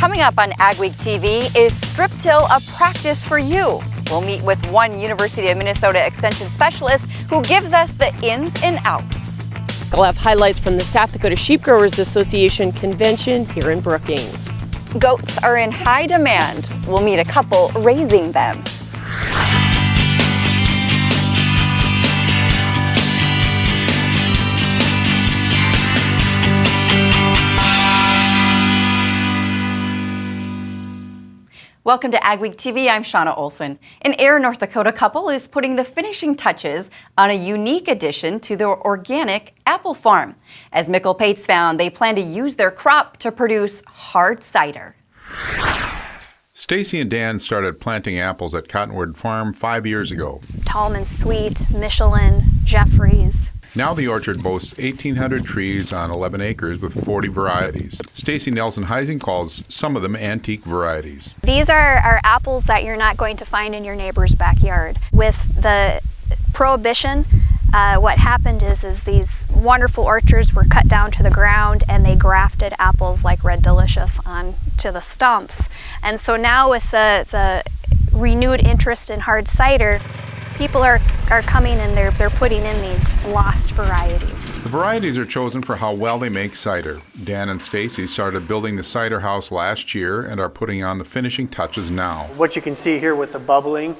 Coming up on AgweekTV, is strip till a practice for you? We'll meet with one University of Minnesota Extension specialist who gives us the ins and outs. We'll have highlights from the South Dakota Sheep Growers Association convention here in Brookings. Goats are in high demand. We'll meet a couple raising them. Welcome to AgweekTV. I'm Shauna Olson. An Ayer, North Dakota couple is putting the finishing touches on a unique addition to their organic apple farm. As Mickle Pates found, they plan to use their crop to produce hard cider. Stacy and Dan started planting apples at Cottonwood Farm 5 years ago. Tallman Sweet, Michelin, Jeffries. Now the orchard boasts 1,800 trees on 11 acres with 40 varieties. Stacy Nelson-Heising calls some of them antique varieties. These are apples that you're not going to find in your neighbor's backyard. With the prohibition, what happened is these wonderful orchards were cut down to the ground and they grafted apples like Red Delicious onto the stumps. And so now with the renewed interest in hard cider, people are coming and they're putting in these lost varieties. The varieties are chosen for how well they make cider. Dan and Stacy started building the cider house last year and are putting on the finishing touches now. What you can see here with the bubbling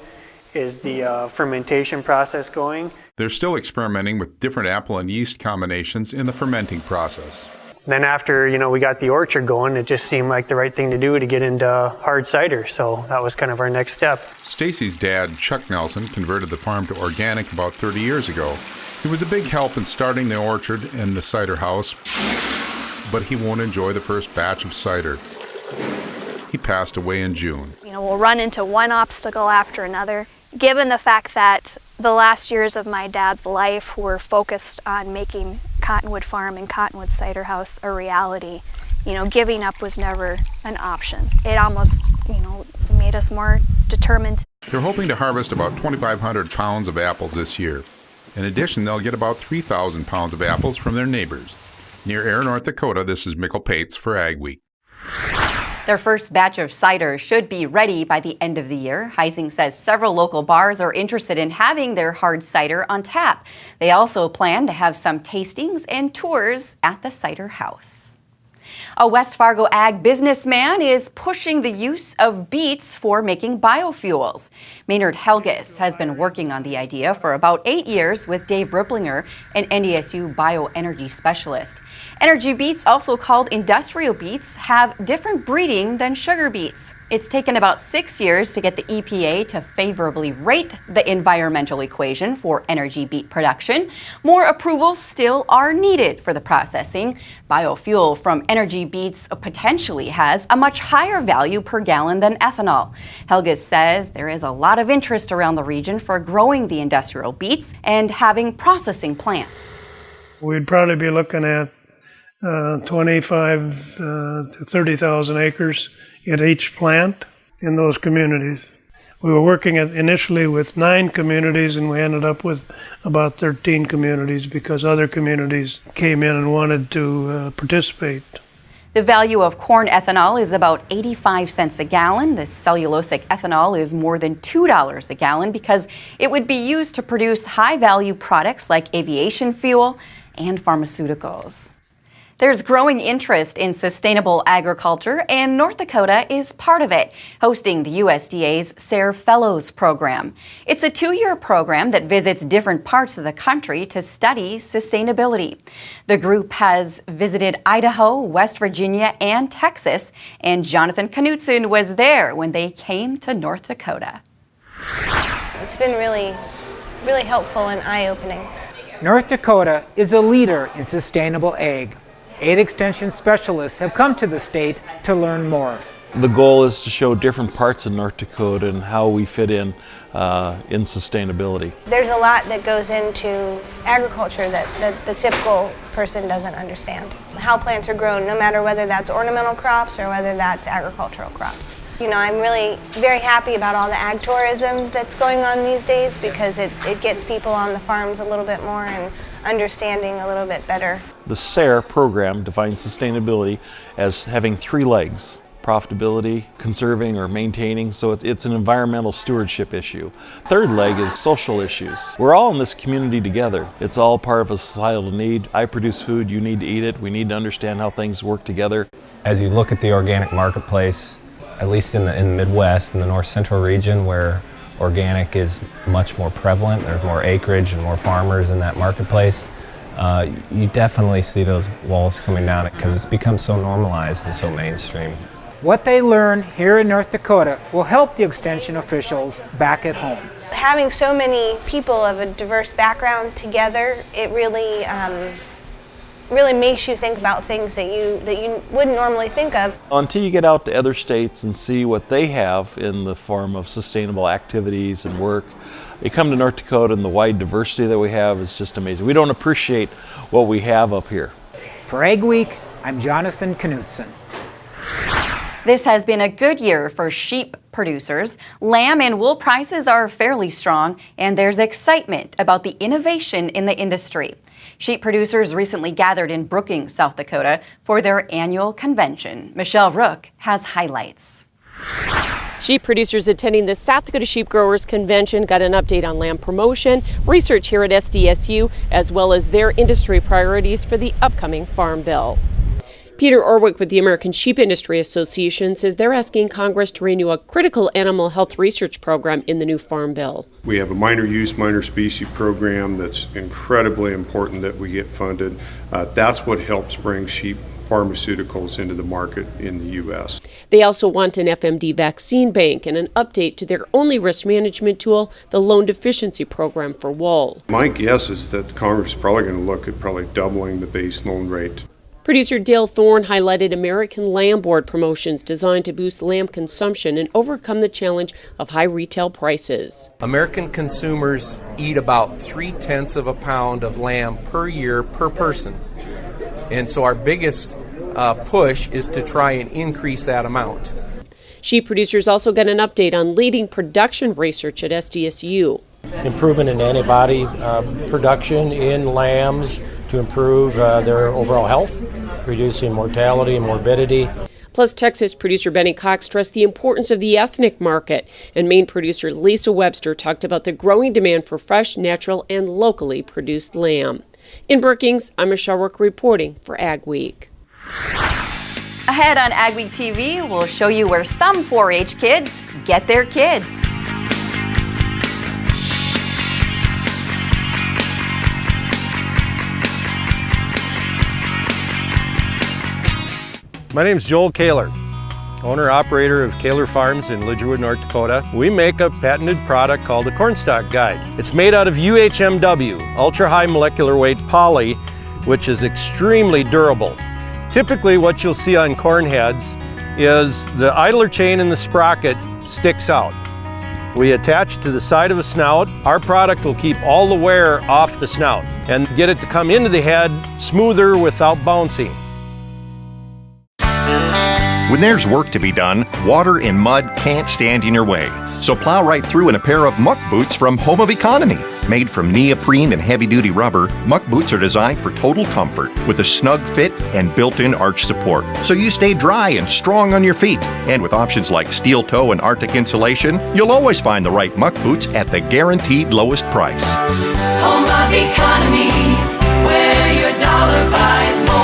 is the fermentation process going. They're still experimenting with different apple and yeast combinations in the fermenting process. Then after, we got the orchard going, it just seemed like the right thing to do to get into hard cider. So that was kind of our next step. Stacy's dad, Chuck Nelson, converted the farm to organic about 30 years ago. He was a big help in starting the orchard and the cider house, but he won't enjoy the first batch of cider. He passed away in June. We'll run into one obstacle after another. Given the fact that the last years of my dad's life were focused on making Cottonwood Farm and Cottonwood Cider House a reality, giving up was never an option. It almost, made us more determined. They're hoping to harvest about 2,500 pounds of apples this year. In addition, they'll get about 3,000 pounds of apples from their neighbors. Near Ayer, North Dakota, this is Mickle Pates for AgWeek. Their first batch of cider should be ready by the end of the year. Heising says several local bars are interested in having their hard cider on tap. They also plan to have some tastings and tours at the cider house. A West Fargo ag businessman is pushing the use of beets for making biofuels. Maynard Helges has been working on the idea for about 8 years with Dave Ripplinger, an NDSU bioenergy specialist. Energy beets, also called industrial beets, have different breeding than sugar beets. It's taken about 6 years to get the EPA to favorably rate the environmental equation for energy beet production. More approvals still are needed for the processing. Biofuel from energy beets potentially has a much higher value per gallon than ethanol. Helges says there is a lot of interest around the region for growing the industrial beets and having processing plants. We'd probably be looking at 25 to 30,000 acres at each plant in those communities. We were working initially with 9 communities and we ended up with about 13 communities because other communities came in and wanted to participate. The value of corn ethanol is about 85 cents a gallon. The cellulosic ethanol is more than $2 a gallon because it would be used to produce high-value products like aviation fuel and pharmaceuticals. There's growing interest in sustainable agriculture, and North Dakota is part of it, hosting the USDA's SARE Fellows program. It's a 2-year program that visits different parts of the country to study sustainability. The group has visited Idaho, West Virginia, and Texas, and Jonathan Knutson was there when they came to North Dakota. It's been really helpful and eye-opening. North Dakota is a leader in sustainable ag. 8 extension specialists have come to the state to learn more. The goal is to show different parts of North Dakota and how we fit in sustainability. There's a lot that goes into agriculture that the typical person doesn't understand. How plants are grown, no matter whether that's ornamental crops or whether that's agricultural crops. I'm really very happy about all the ag tourism that's going on these days because it gets people on the farms a little bit more and understanding a little bit better. The SARE program defines sustainability as having 3 legs: profitability, conserving or maintaining, so it's an environmental stewardship issue. Third leg is social issues. We're all in this community together. It's all part of a societal need. I produce food, you need to eat it. We need to understand how things work together. As you look at the organic marketplace, at least in the Midwest, in the North Central region where organic is much more prevalent, there's more acreage and more farmers in that marketplace, you definitely see those walls coming down because it's become so normalized and so mainstream. What they learn here in North Dakota will help the Extension officials back at home. Having so many people of a diverse background together, it really really makes you think about things that you wouldn't normally think of. Until you get out to other states and see what they have in the form of sustainable activities and work, you come to North Dakota and the wide diversity that we have is just amazing. We don't appreciate what we have up here. For Ag Week, I'm Jonathan Knutson. This has been a good year for sheep producers. Lamb and wool prices are fairly strong, and there's excitement about the innovation in the industry. Sheep producers recently gathered in Brookings, South Dakota for their annual convention. Michelle Rook has highlights. Sheep producers attending the South Dakota Sheep Growers Convention got an update on lamb promotion, research here at SDSU, as well as their industry priorities for the upcoming Farm Bill. Peter Orwick with the American Sheep Industry Association says they're asking Congress to renew a critical animal health research program in the new Farm Bill. We have a minor use, minor species program that's incredibly important that we get funded. That's what helps bring sheep pharmaceuticals into the market in the U.S. They also want an FMD vaccine bank and an update to their only risk management tool, the loan deficiency program for wool. My guess is that Congress is probably going to look at probably doubling the base loan rate. Producer Dale Thorne highlighted American Lamb Board promotions designed to boost lamb consumption and overcome the challenge of high retail prices. American consumers eat about 0.3 of a pound of lamb per year per person. And so our biggest push is to try and increase that amount. Sheep producers also got an update on leading production research at SDSU. Improvement in antibody production in lambs to improve their overall health, reducing mortality and morbidity. Plus, Texas producer Benny Cox stressed the importance of the ethnic market, and Maine producer Lisa Webster talked about the growing demand for fresh, natural, and locally produced lamb. In Brookings, I'm Michelle Rook reporting for Ag Week. Ahead on AgweekTV, we'll show you where some 4-H kids get their kids. My name is Joel Kaler, owner-operator of Kaler Farms in Lidgerwood, North Dakota. We make a patented product called the Cornstalk Guide. It's made out of UHMW, ultra-high molecular weight poly, which is extremely durable. Typically what you'll see on corn heads is the idler chain in the sprocket sticks out. We attach to the side of a snout. Our product will keep all the wear off the snout and get it to come into the head smoother without bouncing. When there's work to be done, water and mud can't stand in your way. So plow right through in a pair of muck boots from Home of Economy. Made from neoprene and heavy-duty rubber, muck boots are designed for total comfort with a snug fit and built-in arch support. So you stay dry and strong on your feet. And with options like steel toe and Arctic insulation, you'll always find the right muck boots at the guaranteed lowest price. Home of Economy, where your dollar buys more.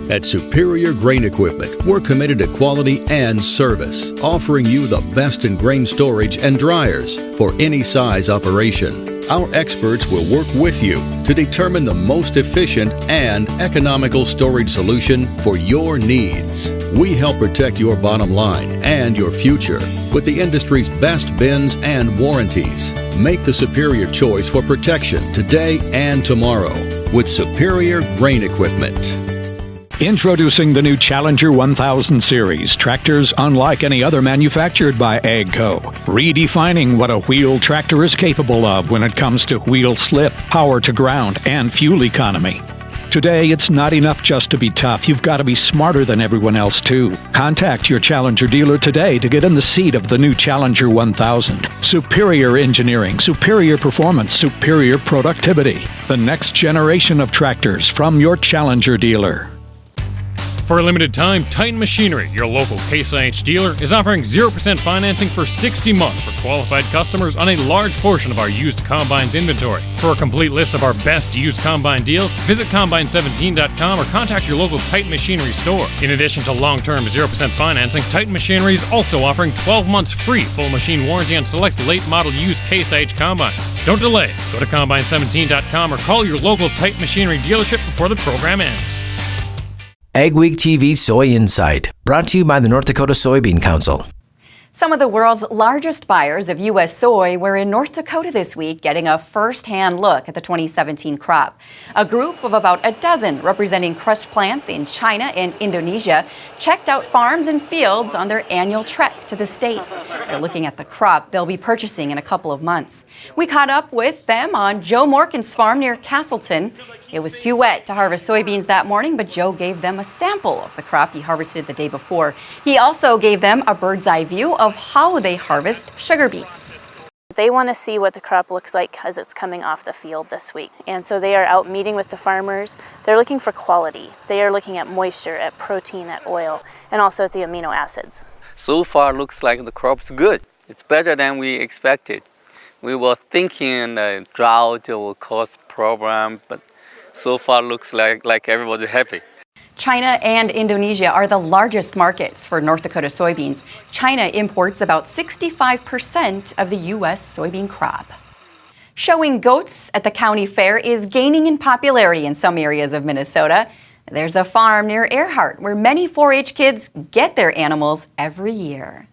At Superior Grain Equipment, we're committed to quality and service, offering you the best in grain storage and dryers for any size operation. Our experts will work with you to determine the most efficient and economical storage solution for your needs. We help protect your bottom line and your future with the industry's best bins and warranties. Make the superior choice for protection today and tomorrow with Superior Grain Equipment. Introducing the new Challenger 1000 series, tractors unlike any other manufactured by AGCO. Redefining what a wheel tractor is capable of when it comes to wheel slip, power to ground, and fuel economy. Today, it's not enough just to be tough. You've got to be smarter than everyone else, too. Contact your Challenger dealer today to get in the seat of the new Challenger 1000. Superior engineering, superior performance, superior productivity. The next generation of tractors from your Challenger dealer. For a limited time, Titan Machinery, your local Case IH dealer, is offering 0% financing for 60 months for qualified customers on a large portion of our used combines inventory. For a complete list of our best used combine deals, visit combine17.com or contact your local Titan Machinery store. In addition to long-term 0% financing, Titan Machinery is also offering 12 months free full machine warranty on select late model used Case IH combines. Don't delay. Go to combine17.com or call your local Titan Machinery dealership before the program ends. AgweekTV Soy Insight, brought to you by the North Dakota Soybean Council. Some of the world's largest buyers of U.S. soy were in North Dakota this week getting a first-hand look at the 2017 crop. A group of about a dozen representing crush plants in China and Indonesia checked out farms and fields on their annual trek to the state. They're looking at the crop they'll be purchasing in a couple of months. We caught up with them on Joe Morkin's farm near Castleton. It was too wet to harvest soybeans that morning, but Joe gave them a sample of the crop he harvested the day before. He also gave them a bird's eye view of how they harvest sugar beets. They want to see what the crop looks like because it's coming off the field this week. And so they are out meeting with the farmers. They're looking for quality. They are looking at moisture, at protein, at oil, and also at the amino acids. So far looks like the crop's good. It's better than we expected. We were thinking the drought will cause problem, but so far looks like everybody's happy. China and Indonesia are the largest markets for North Dakota soybeans. China imports about 65% of the U.S. soybean crop. Showing goats at the county fair is gaining in popularity in some areas of Minnesota. There's a farm near Earhart where many 4-H kids get their animals every year.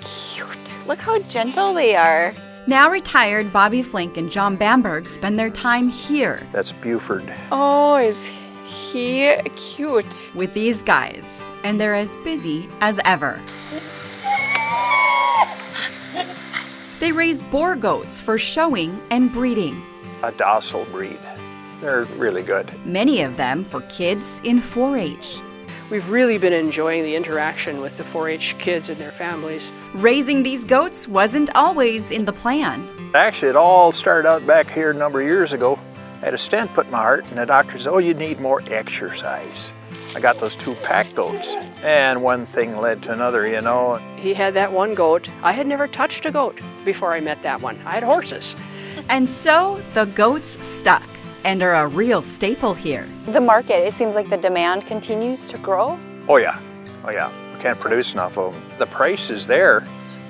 Cute. Look how gentle they are. Now retired Bobby Flink and John Bamberg spend their time here. That's Buford. Oh, is he cute? With these guys, and they're as busy as ever. They raise boar goats for showing and breeding. A docile breed. They're really good. Many of them for kids in 4-H. We've really been enjoying the interaction with the 4-H kids and their families. Raising these goats wasn't always in the plan. Actually, it all started out back here a number of years ago. I had a stent put in my heart, and the doctor said, "Oh, you need more exercise." I got those 2 pack goats, and one thing led to another, you know. He had that one goat. I had never touched a goat before I met that one. I had horses. And so the goats stuck and are a real staple here. The market, it seems like the demand continues to grow. Oh yeah, we can't produce enough of them. The price is there.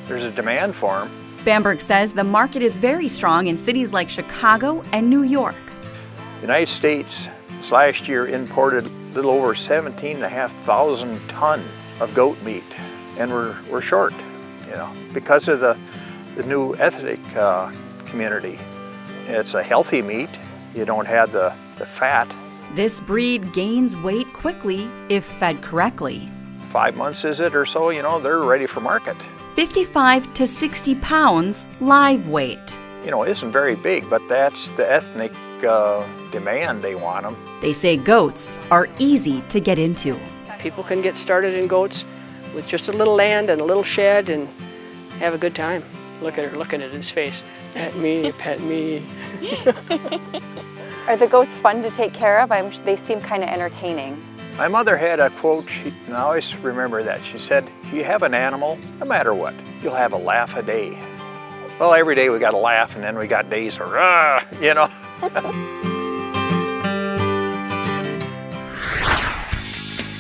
There's a demand for them. Bamberg says the market is very strong in cities like Chicago and New York. The United States this last year imported a little over 17,500 ton of goat meat, and we're short, you know, because of the new ethnic community. It's a healthy meat. You don't have the fat. This breed gains weight quickly if fed correctly. 5 months is it or so, you know, they're ready for market. 55 to 60 pounds live weight. You know, it isn't very big, but that's the ethnic demand. They want them. They say goats are easy to get into. People can get started in goats with just a little land and a little shed and have a good time. Look at her looking at his face. Pet me, pet me. Are the goats fun to take care of? They seem kind of entertaining. My mother had a quote, and I always remember that. She said, "If you have an animal, no matter what, you'll have a laugh a day." Well, every day we got a laugh, and then we got days where, you know.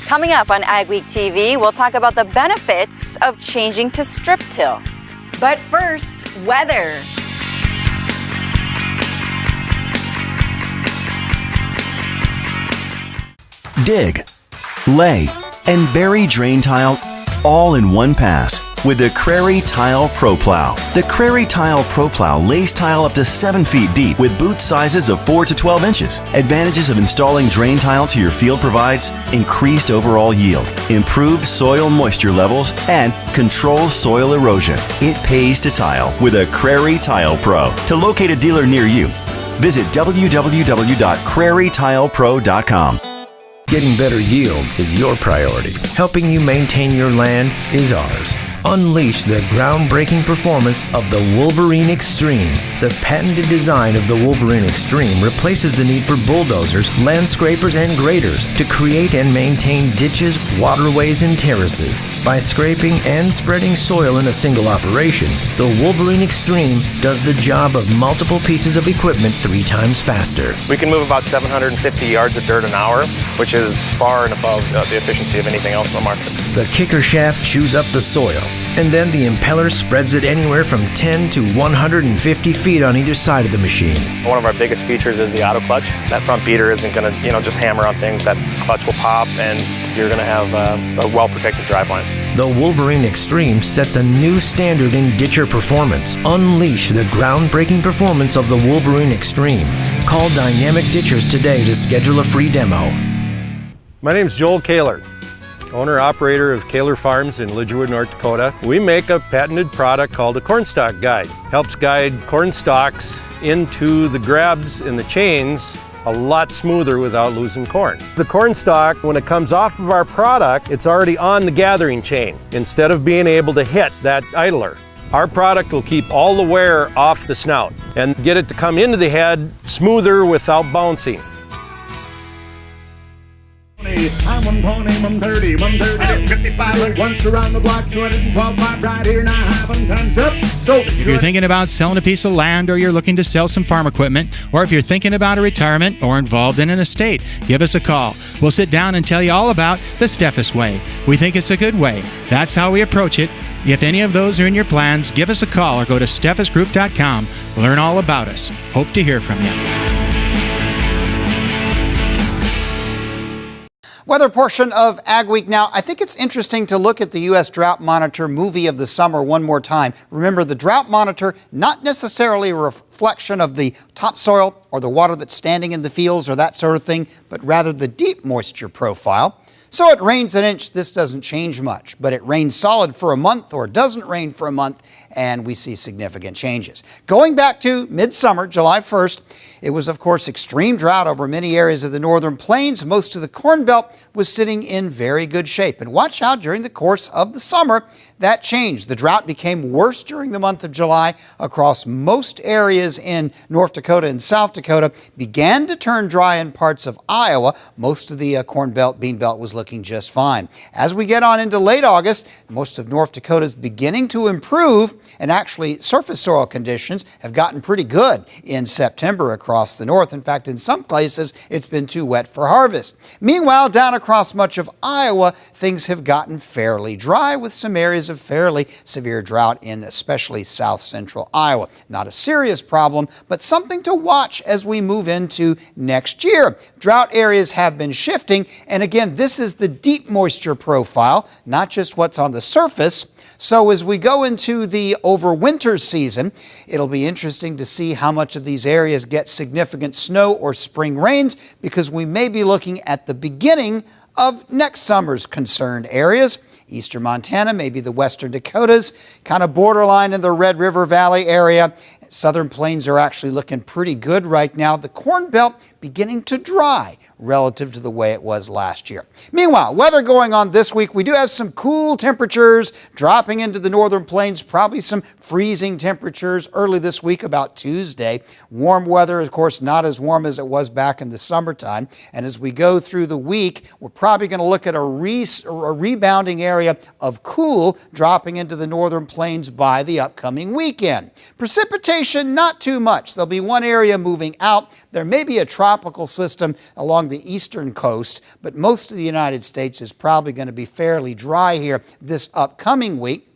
Coming up on AgweekTV, we'll talk about the benefits of changing to strip till. But first, weather. Dig, lay, and bury drain tile all in one pass with the Crary Tile Pro Plow. The Crary Tile Pro Plow lays tile up to 7 feet deep with boot sizes of 4 to 12 inches. Advantages of installing drain tile to your field provides increased overall yield, improved soil moisture levels, and controls soil erosion. It pays to tile with a Crary Tile Pro. To locate a dealer near you, visit www.crarytilepro.com. Getting better yields is your priority. Helping you maintain your land is ours. Unleash the groundbreaking performance of the Wolverine Extreme. The patented design of the Wolverine Extreme replaces the need for bulldozers, land scrapers, and graders to create and maintain ditches, waterways, and terraces. By scraping and spreading soil in a single operation, the Wolverine Extreme does the job of multiple pieces of equipment 3 times faster. We can move about 750 yards of dirt an hour, which is far and above the efficiency of anything else in the market. The kicker shaft chews up the soil, and then the impeller spreads it anywhere from 10 to 150 feet on either side of the machine. One of our biggest features is the auto clutch. That front beater isn't going to, just hammer on things. That clutch will pop, and you're going to have a well-protected driveline. The Wolverine Extreme sets a new standard in ditcher performance. Unleash the groundbreaking performance of the Wolverine Extreme. Call Dynamic Ditchers today to schedule a free demo. My name's Joel Kaler, owner-operator of Kaler Farms in Lidgerwood, North Dakota. We make a patented product called a cornstalk guide. Helps guide corn stalks into the grabs and the chains a lot smoother without losing corn. The corn stalk, when it comes off of our product, it's already on the gathering chain instead of being able to hit that idler. Our product will keep all the wear off the snout and get it to come into the head smoother without bouncing. I'm 120, 130, 130, 55, like once around the block, 212 miles right here, now having time's up. So if you're thinking about selling a piece of land, or you're looking to sell some farm equipment, or if you're thinking about a retirement or involved in an estate, give us a call. We'll sit down and tell you all about the Steffes way. We think it's a good way. That's how we approach it. If any of those are in your plans, give us a call or go to steffesgroup.com. Learn all about us. Hope to hear from you. Weather portion of Ag Week now. I think it's interesting to look at the U.S. Drought Monitor movie of the summer one more time. Remember, the Drought Monitor, not necessarily a reflection of the topsoil or the water that's standing in the fields or that sort of thing, but rather the deep moisture profile. So it rains an inch, this doesn't change much, but it rains solid for a month or doesn't rain for a month, and we see significant changes. Going back to midsummer, July 1st, it was, of course, extreme drought over many areas of the northern plains. Most of the Corn Belt was sitting in very good shape. And watch how during the course of the summer, that changed. The drought became worse during the month of July across most areas in North Dakota and South Dakota, began to turn dry in parts of Iowa. Most of the Corn Belt, Bean Belt was looking just fine. As we get on into late August, most of North Dakota is beginning to improve, and actually surface soil conditions have gotten pretty good in September across the north. In fact, in some places, it's been too wet for harvest. Meanwhile, down across much of Iowa, things have gotten fairly dry with some areas of fairly severe drought in especially south central Iowa. Not a serious problem, but something to watch as we move into next year. Drought areas have been shifting, and again, this is the deep moisture profile, not just what's on the surface. So as we go into the overwinter season, it'll be interesting to see how much of these areas get significant snow or spring rains, because we may be looking at the beginning of next summer's concerned areas. Eastern Montana, maybe the western Dakotas, kind of borderline in the Red River Valley area. Southern plains are actually looking pretty good right now. The Corn Belt beginning to dry relative to the way it was last year. Meanwhile, weather going on this week. We do have some cool temperatures dropping into the northern plains, probably some freezing temperatures early this week, about Tuesday. Warm weather, of course, not as warm as it was back in the summertime. And as we go through the week, we're probably going to look at a rebounding area of cool dropping into the northern plains by the upcoming weekend. Precipitation, not too much. There'll be one area moving out. There may be a tropical system along the eastern coast, but most of the United States is probably going to be fairly dry here this upcoming week.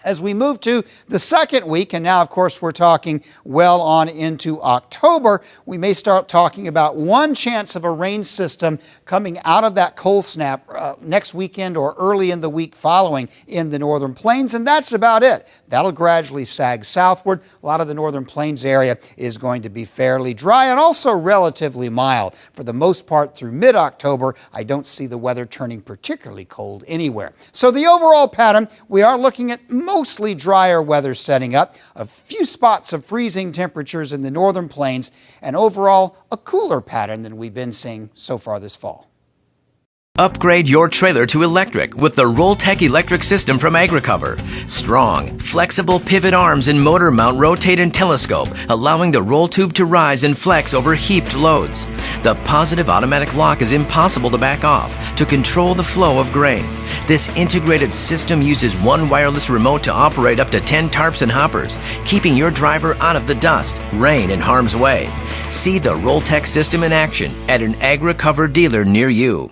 As we move to the second week, and now, of course, we're talking well on into October, we may start talking about one chance of a rain system coming out of that cold snap next weekend or early in the week following in the northern plains, and that's about it. That'll gradually sag southward. A lot of the northern plains area is going to be fairly dry and also relatively mild. For the most part, through mid-October, I don't see the weather turning particularly cold anywhere. So the overall pattern, we are looking at mostly drier weather setting up, a few spots of freezing temperatures in the northern plains, and overall a cooler pattern than we've been seeing so far this fall. Upgrade your trailer to electric with the Rolltech electric system from AgriCover. Strong, flexible pivot arms and motor mount rotate and telescope, allowing the roll tube to rise and flex over heaped loads. The positive automatic lock is impossible to back off to control the flow of grain. This integrated system uses one wireless remote to operate up to 10 tarps and hoppers, keeping your driver out of the dust, rain, and harm's way. See the Rolltech system in action at an AgriCover dealer near you.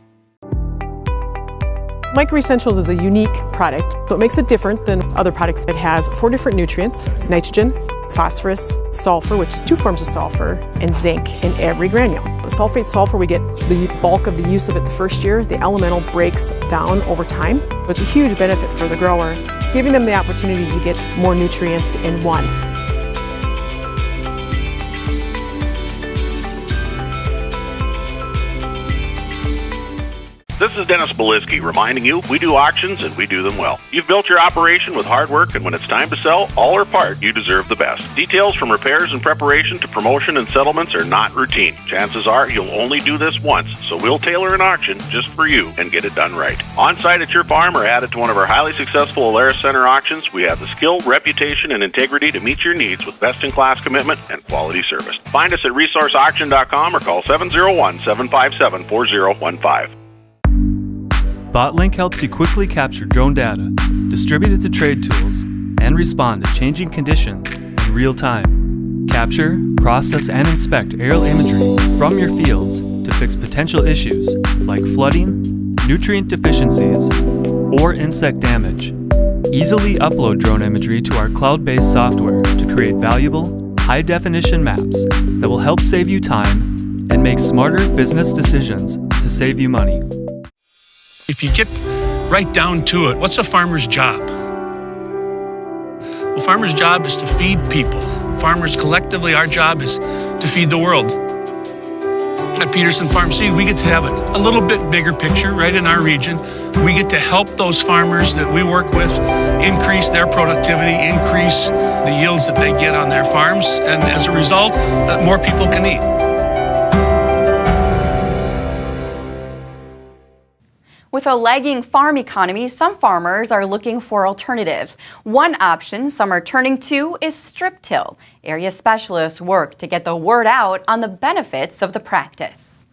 Micro Essentials is a unique product. What makes it different than other products, it has 4 different nutrients: nitrogen, phosphorus, sulfur, which is 2 forms of sulfur, and zinc in every granule. The sulfate sulfur, we get the bulk of the use of it the first year. The elemental breaks down over time. It's a huge benefit for the grower. It's giving them the opportunity to get more nutrients in one. This is Dennis Belisky reminding you we do auctions and we do them well. You've built your operation with hard work, and when it's time to sell, all or part, you deserve the best. Details from repairs and preparation to promotion and settlements are not routine. Chances are you'll only do this once, so we'll tailor an auction just for you and get it done right. On-site at your farm or added to one of our highly successful Alaris Center auctions, we have the skill, reputation, and integrity to meet your needs with best-in-class commitment and quality service. Find us at resourceauction.com or call 701-757-4015. BotLink helps you quickly capture drone data, distribute it to trade tools, and respond to changing conditions in real time. Capture, process, and inspect aerial imagery from your fields to fix potential issues like flooding, nutrient deficiencies, or insect damage. Easily upload drone imagery to our cloud-based software to create valuable, high-definition maps that will help save you time and make smarter business decisions to save you money. If you get right down to it, what's a farmer's job? Well, farmer's job is to feed people. Farmers collectively, our job is to feed the world. At Peterson Farm Seed, we get to have a little bit bigger picture right in our region. We get to help those farmers that we work with increase their productivity, increase the yields that they get on their farms, and as a result, more people can eat. With a lagging farm economy, some farmers are looking for alternatives. One option some are turning to is strip till. Area specialists work to get the word out on the benefits of the practice.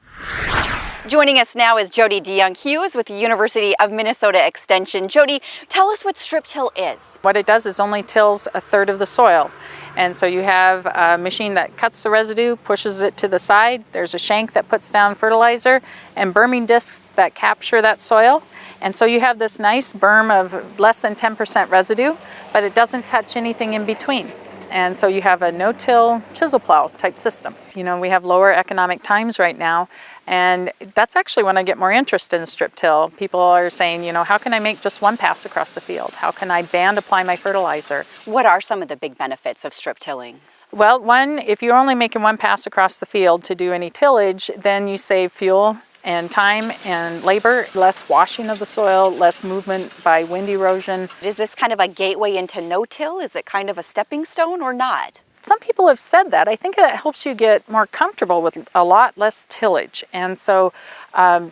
Joining us now is Jody DeYoung-Hughes with the University of Minnesota Extension. Jody, tell us what strip till is. What it does is only tills a third of the soil. And so you have a machine that cuts the residue, pushes it to the side. There's a shank that puts down fertilizer and berming discs that capture that soil. And so you have this nice berm of less than 10% residue, but it doesn't touch anything in between. And so you have a no-till chisel plow type system. You know, we have lower economic times right now, and that's actually when I get more interest in strip till. People are saying, you know, how can I make just one pass across the field? How can I band apply my fertilizer? What are some of the big benefits of strip tilling? Well, one, if you're only making one pass across the field to do any tillage, then you save fuel and time and labor, less washing of the soil, less movement by wind erosion. Is this kind of a gateway into no-till? Is it kind of a stepping stone or not? Some people have said that. I think that helps you get more comfortable with a lot less tillage. And so I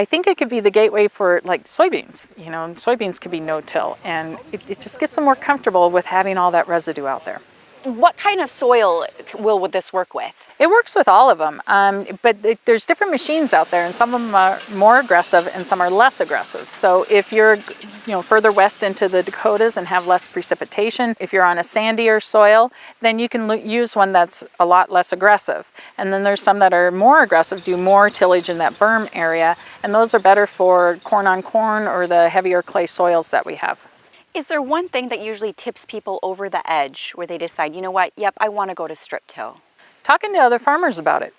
think it could be the gateway for like soybeans. You know, soybeans could be no-till, and it just gets them more comfortable with having all that residue out there. What kind of soil will this work with? It works with all of them, but there's different machines out there, and some of them are more aggressive and some are less aggressive. So if you're further west into the Dakotas and have less precipitation, if you're on a sandier soil, then you can use one that's a lot less aggressive. And then there's some that are more aggressive, do more tillage in that berm area, and those are better for corn on corn or the heavier clay soils that we have. Is there one thing that usually tips people over the edge where they decide, you know what, yep, I want to go to strip till? Talking to other farmers about it,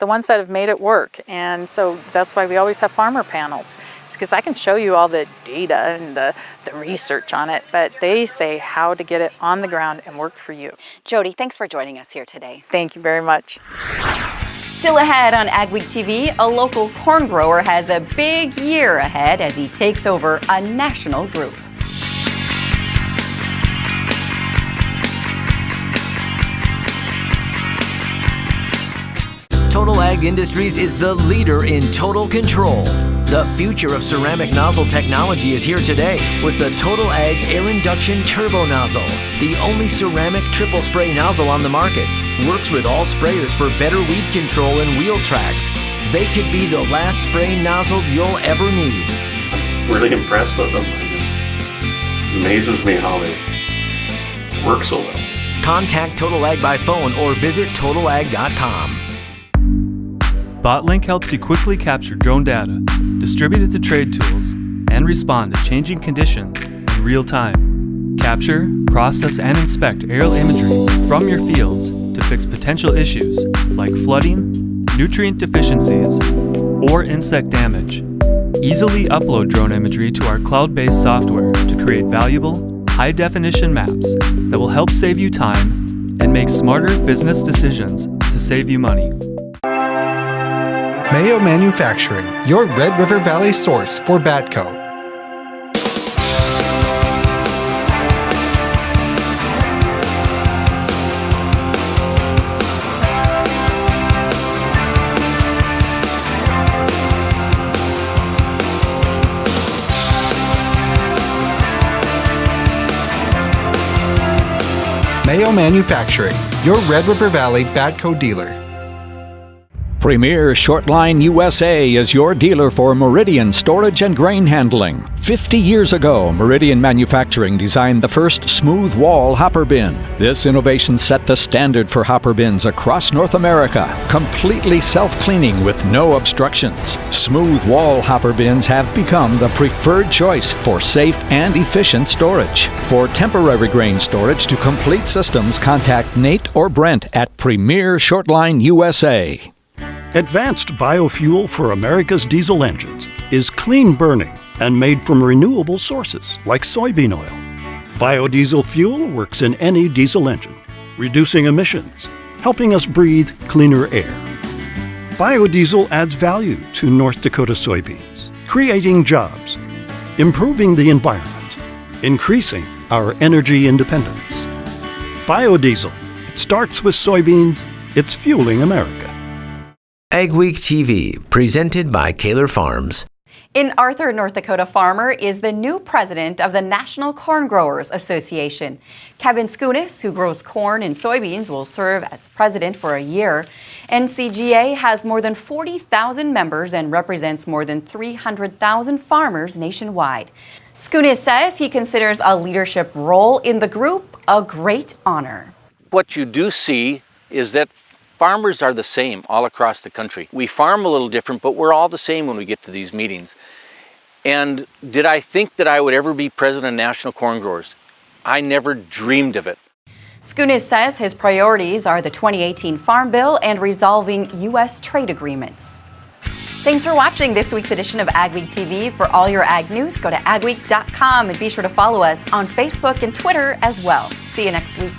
the ones that have made it work. And so that's why we always have farmer panels. It's because I can show you all the data and the research on it, but they say how to get it on the ground and work for you. Jody, thanks for joining us here today. Thank you very much. Still ahead on AgweekTV, a local corn grower has a big year ahead as he takes over a national group. Total Ag Industries is the leader in total control. The future of ceramic nozzle technology is here today with the Total Ag Air Induction Turbo Nozzle, the only ceramic triple spray nozzle on the market. Works with all sprayers for better weed control and wheel tracks. They could be the last spray nozzles you'll ever need. I'm really impressed with them. It just amazes me how they work so well. Contact Total Ag by phone or visit totalag.com. BotLink helps you quickly capture drone data, distribute it to trade tools, and respond to changing conditions in real time. Capture, process, and inspect aerial imagery from your fields to fix potential issues like flooding, nutrient deficiencies, or insect damage. Easily upload drone imagery to our cloud-based software to create valuable, high-definition maps that will help save you time and make smarter business decisions to save you money. Mayo Manufacturing, your Red River Valley source for Batco. Mayo Manufacturing, your Red River Valley Batco dealer. Premier Shortline USA is your dealer for Meridian storage and grain handling. 50 years ago, Meridian Manufacturing designed the first smooth wall hopper bin. This innovation set the standard for hopper bins across North America, completely self-cleaning with no obstructions. Smooth wall hopper bins have become the preferred choice for safe and efficient storage. For temporary grain storage to complete systems, contact Nate or Brent at Premier Shortline USA. Advanced biofuel for America's diesel engines is clean burning and made from renewable sources like soybean oil. Biodiesel fuel works in any diesel engine, reducing emissions, helping us breathe cleaner air. Biodiesel adds value to North Dakota soybeans, creating jobs, improving the environment, increasing our energy independence. Biodiesel, it starts with soybeans, it's fueling America. AgweekTV, presented by Kaler Farms. In Arthur, North Dakota, farmer is the new president of the National Corn Growers Association. Kevin Skunis, who grows corn and soybeans, will serve as the president for a year. NCGA has more than 40,000 members and represents more than 300,000 farmers nationwide. Skunis says he considers a leadership role in the group a great honor. What you do see is that farmers are the same all across the country. We farm a little different, but we're all the same when we get to these meetings. And did I think that I would ever be president of National Corn Growers? I never dreamed of it. Skunis says his priorities are the 2018 Farm Bill and resolving U.S. trade agreements. Thanks for watching this week's edition of AgweekTV. For all your ag news, go to agweek.com and be sure to follow us on Facebook and Twitter as well. See you next week.